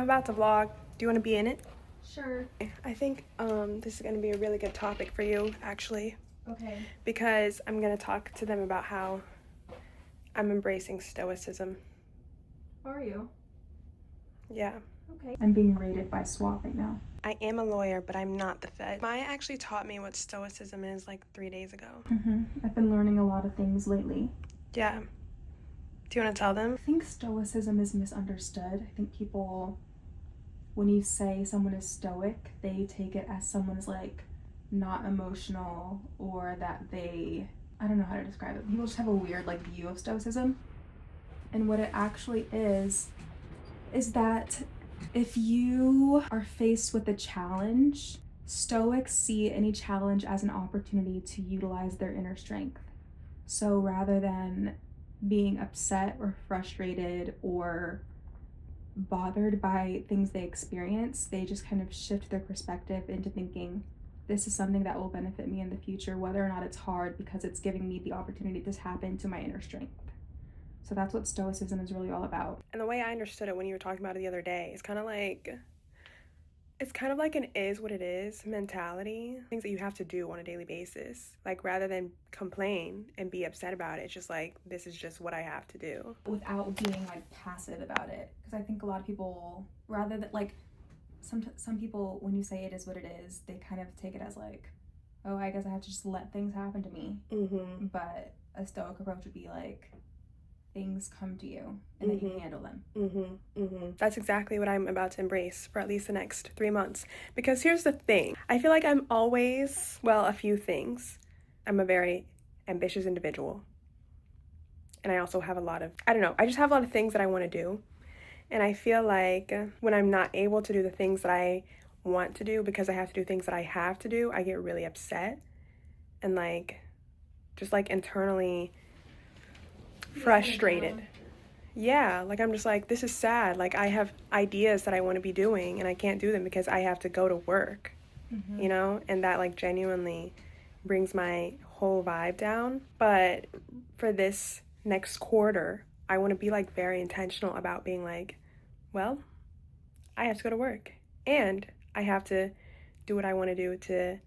about to vlog. Do you want to be in it? Sure. I think this is going to be a really good topic for you, actually. Okay. Because I'm going to talk to them about how I'm embracing stoicism. Are you? Yeah. Okay. I'm being rated by SWAT right now. I am a lawyer, but I'm not the Fed. Maya actually taught me what stoicism is like 3 days ago. I've been learning a lot of things lately. Yeah. Do you want to tell them? I think stoicism is misunderstood. I think people, when you say someone is stoic, they take it as someone is like not emotional, or that they, I don't know how to describe it. People just have a weird like view of stoicism. And what it actually is that if you are faced with a challenge, Stoics see any challenge as an opportunity to utilize their inner strength. So rather than being upset or frustrated or bothered by things they experience, they just kind of shift their perspective into thinking, this is something that will benefit me in the future, whether or not it's hard, because it's giving me the opportunity to tap into my inner strength. So that's what Stoicism is really all about. And the way I understood it when you were talking about it the other day, it's kind of like an is what it is mentality. Things that you have to do on a daily basis. Like, rather than complain and be upset about it, it's just like, this is just what I have to do. Without being like passive about it. Because I think a lot of people, rather than like, some people, when you say it is what it is, they kind of take it as like, oh, I guess I have to just let things happen to me. But a Stoic approach would be like, things come to you and that you can handle them. That's exactly what I'm about to embrace for at least the next 3 months. Because here's the thing. I feel like I'm always, well, a few things. I'm a very ambitious individual. And I also have I just have a lot of things that I want to do. And I feel like when I'm not able to do the things that I want to do because I have to do things that I have to do, I get really upset. And just internally frustrated. Yeah, like I'm just like, this is sad. Like, I have ideas that I want to be doing and I can't do them because I have to go to work, you know? And that genuinely brings my whole vibe down. But for this next quarter, I want to be very intentional about being like, well, I have to go to work and I have to do what I want to do to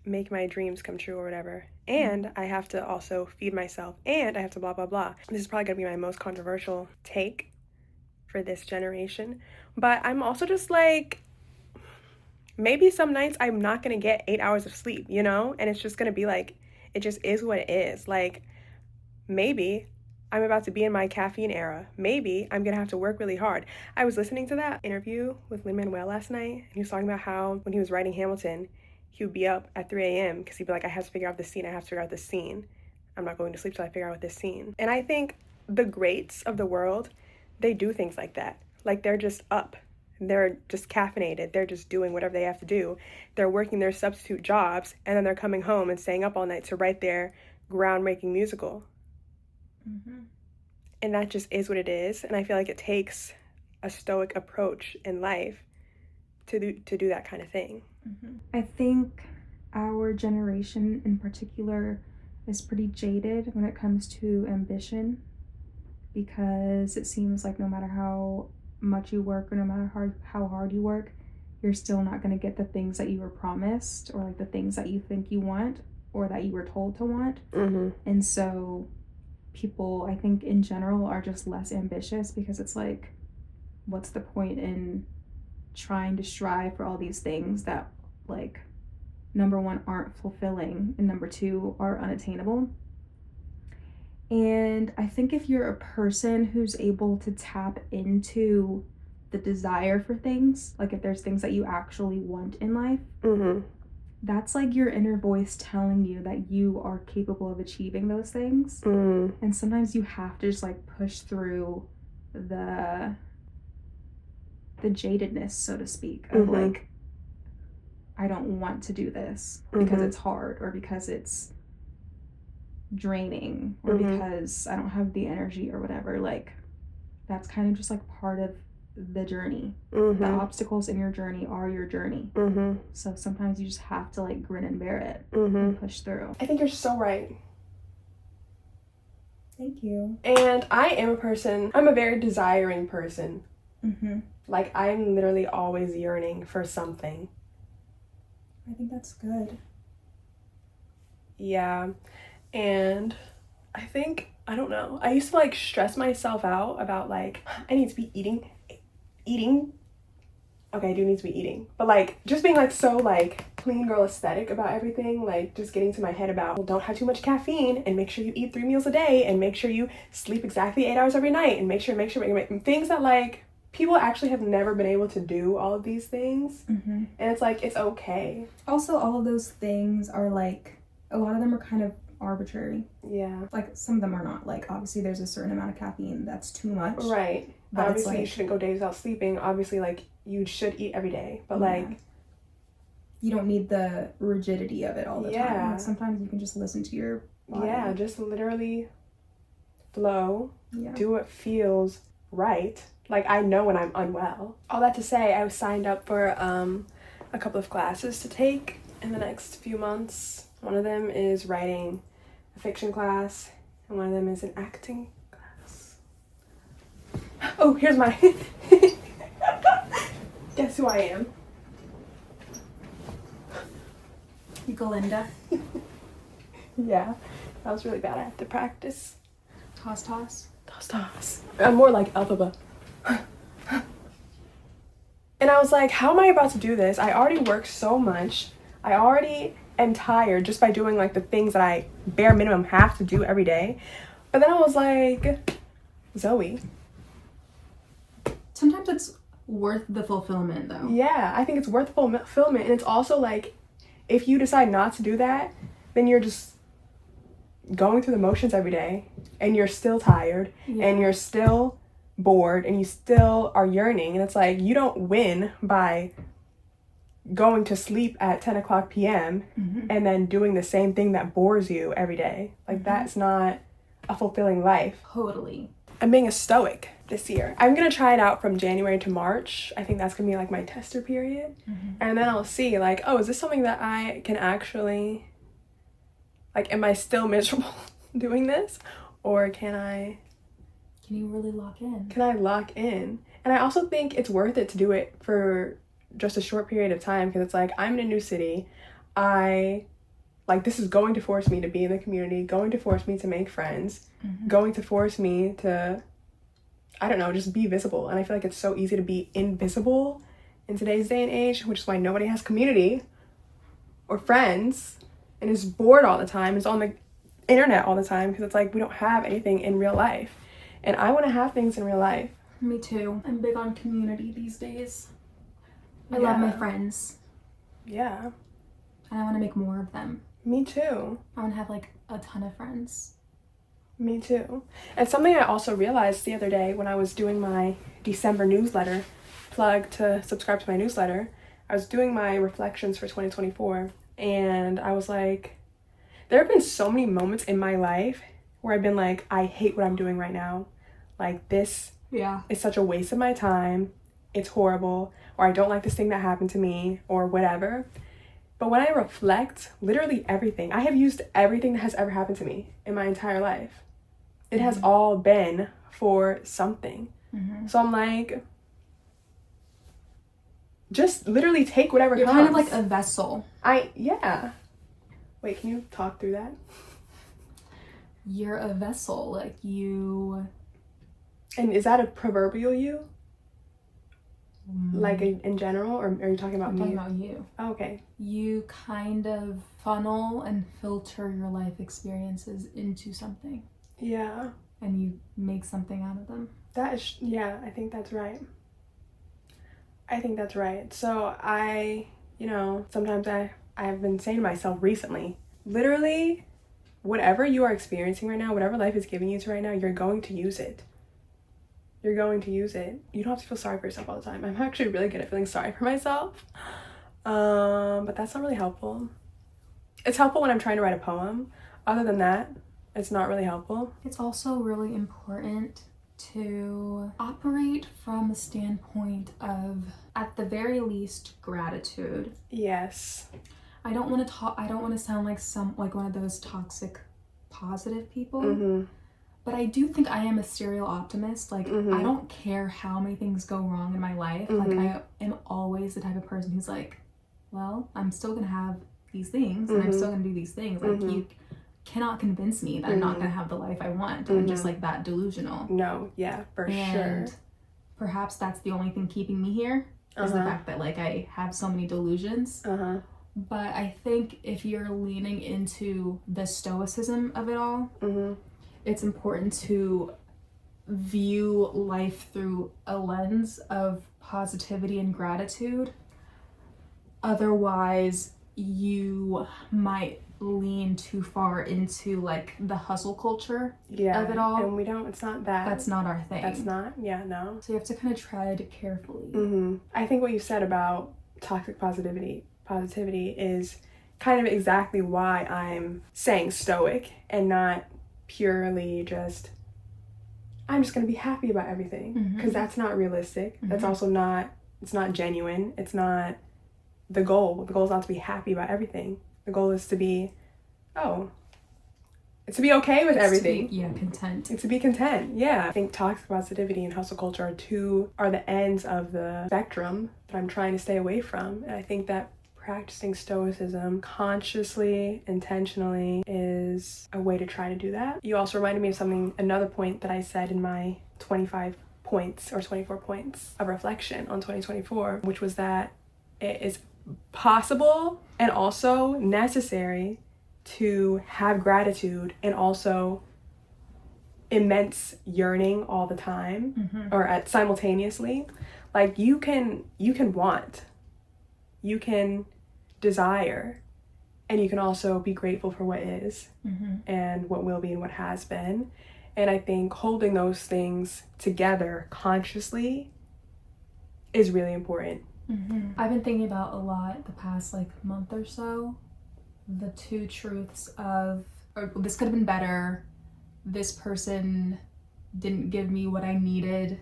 make my dreams come true or whatever. And I have to also feed myself, and I have to blah, blah, blah. This is probably going to be my most controversial take for this generation. But I'm also just maybe some nights I'm not going to get 8 hours of sleep, you know? And it's just going to be it just is what it is. Maybe I'm about to be in my caffeine era. Maybe I'm going to have to work really hard. I was listening to that interview with Lin-Manuel last night, and he was talking about how when he was writing Hamilton, he would be up at 3 a.m. because he'd be like, I have to figure out this scene. I'm not going to sleep till I figure out this scene. And I think the greats of the world, they do things like that. They're just up. They're just caffeinated. They're just doing whatever they have to do. They're working their substitute jobs, and then they're coming home and staying up all night to write their groundbreaking musical. And that just is what it is. And I feel like it takes a stoic approach in life to do that kind of thing. I think our generation in particular is pretty jaded when it comes to ambition, because it seems like no matter how much you work or no matter how hard you work, you're still not going to get the things that you were promised, or the things that you think you want or that you were told to want. And so people, I think in general, are just less ambitious, because it's like, what's the point in trying to strive for all these things that number one aren't fulfilling, and number two are unattainable. And I think if you're a person who's able to tap into the desire for things, if there's things that you actually want in life, that's your inner voice telling you that you are capable of achieving those things. And sometimes you have to just push through the jadedness, so to speak, of I don't want to do this because it's hard, or because it's draining, or because I don't have the energy or whatever. That's kind of just part of the journey. The obstacles in your journey are your journey. So sometimes you just have to grin and bear it and push through. I think you're so right. Thank you. And I'm a very desiring person. Mm-hmm. Like, I'm literally always yearning for something. I think that's good. Yeah. And I think, I don't know, I used to like stress myself out about like, I need to be eating. Okay, I do need to be eating. But like, just being like so like clean girl aesthetic about everything, like just getting to my head about, well, don't have too much caffeine and make sure you eat 3 meals a day and make sure you sleep exactly 8 hours every night and make sure, things that like people actually have never been able to do all of these things. Mm-hmm. And it's like, it's okay. Also, all of those things are like, a lot of them are kind of arbitrary. Yeah. Like, some of them are not. Like, obviously, there's a certain amount of caffeine that's too much. Right. But obviously, like, you shouldn't go days without sleeping. Obviously, like, you should eat every day. But, yeah. like, you don't need the rigidity of it all the time. Like, sometimes you can just listen to your body. Yeah, just literally flow. Yeah. Do what feels right. Like, I know when I'm unwell. All that to say, I was signed up for a couple of classes to take in the next few months. One of them is writing a fiction class, and one of them is an acting class. Oh, here's my... Guess who I am? Galinda. Yeah, that was really bad. I have to practice. Toss, toss. Toss, toss. I'm more like Elphaba. And I was like, how am I about to do this? I already work so much. I already am tired just by doing like the things that I bare minimum have to do every day. But then I was like, Zoe. Sometimes it's worth the fulfillment though. Yeah, I think it's worth fulfillment. And it's also like, if you decide not to do that, then you're just going through the motions every day and you're still tired and you're still bored and you still are yearning. And it's like, you don't win by going to sleep at 10 o'clock p.m. And then doing the same thing that bores you every day. Like, that's not a fulfilling life. Totally. I'm being a stoic this year. I'm gonna try it out from January to March. I think that's gonna be like my tester period. And then I'll see like, oh, is this something that I can actually, like, am I still miserable doing this? Or can you really lock in? Can I lock in? And I also think it's worth it to do it for just a short period of time, because it's like, I'm in a new city. This is going to force me to be in the community, going to force me to make friends, going to force me to, I don't know, just be visible. And I feel like it's so easy to be invisible in today's day and age, which is why nobody has community or friends and is bored all the time, is on the internet all the time, because it's like, we don't have anything in real life. And I want to have things in real life. Me too. I'm big on community these days. I love my friends. Yeah. And I want to make more of them. Me too. I want to have like a ton of friends. Me too. And something I also realized the other day when I was doing my December newsletter, plug to subscribe to my newsletter, I was doing my reflections for 2024, and I was like, there have been so many moments in my life where I've been like, I hate what I'm doing right now. Like, this is such a waste of my time. It's horrible. Or I don't like this thing that happened to me, or whatever. But when I reflect, literally everything, I have used everything that has ever happened to me in my entire life. It has all been for something. So I'm like, just literally take whatever You're comes. kind of like a vessel. Yeah. Wait, can you talk through that? You're a vessel. Like, you... And is that a proverbial you? Like, in general? Or are you talking about me? I'm talking about you. Oh, okay. You kind of funnel and filter your life experiences into something. Yeah. And you make something out of them. I think that's right. I think that's right. So sometimes I've been saying to myself recently, literally, whatever you are experiencing right now, whatever life is giving you to right now, you're going to use it. You're going to use it. You don't have to feel sorry for yourself all the time. I'm actually really good at feeling sorry for myself. But that's not really helpful. It's helpful when I'm trying to write a poem. Other than that, it's not really helpful. It's also really important to operate from a standpoint of, at the very least, gratitude. Yes. I don't want to sound like one of those toxic positive people. But I do think I am a serial optimist. Like, I don't care how many things go wrong in my life. Like, I am always the type of person who's like, well, I'm still gonna have these things, and I'm still gonna do these things. Like, you cannot convince me that I'm not gonna have the life I want. I'm just like that delusional. No, yeah, for and sure. Perhaps that's the only thing keeping me here, is the fact that like I have so many delusions. But I think if you're leaning into the stoicism of it all, it's important to view life through a lens of positivity and gratitude. Otherwise, you might lean too far into like the hustle culture of it all. And we don't, it's not that. That's not our thing. That's not, no. So you have to kind of tread carefully. I think what you said about toxic positivity is kind of exactly why I'm saying stoic and not purely just, I'm just going to be happy about everything, because that's not realistic. That's also not, it's not genuine. It's not the goal. The goal is not to be happy about everything. The goal is to be, it's to be okay with everything. Content. It's to be content, I think toxic positivity and hustle culture are the ends of the spectrum that I'm trying to stay away from. And I think that practicing stoicism consciously, intentionally, is a way to try to do that. You also reminded me of another point that I said in my 25 points or 24 points of reflection on 2024, which was that it is possible and also necessary to have gratitude and also immense yearning all the time, or simultaneously. Like, you can want, you can desire, and you can also be grateful for what is, and what will be and what has been. And I think holding those things together consciously is really important. I've been thinking about a lot the past like month or so, the two truths of, or this could have been better, this person didn't give me what I needed,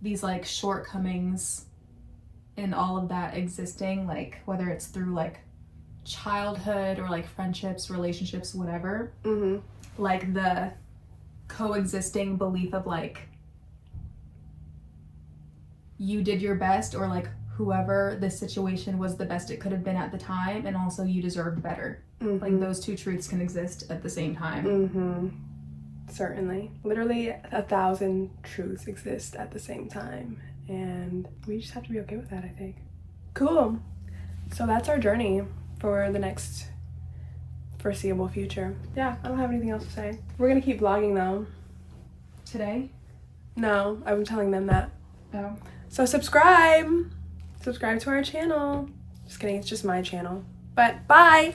these like shortcomings and all of that existing, like whether it's through like childhood or like friendships, relationships, whatever, like the coexisting belief of like you did your best, or like whoever this situation was the best it could have been at the time, and also you deserved better. Like, those two truths can exist at the same time. Certainly. Literally 1,000 truths exist at the same time, and we just have to be okay with that, I think. Cool. So that's our journey for the next foreseeable future. Yeah, I don't have anything else to say. We're gonna keep vlogging though. Today? No, I've been telling them that. Oh. So subscribe to our channel. Just kidding, it's just my channel. But bye!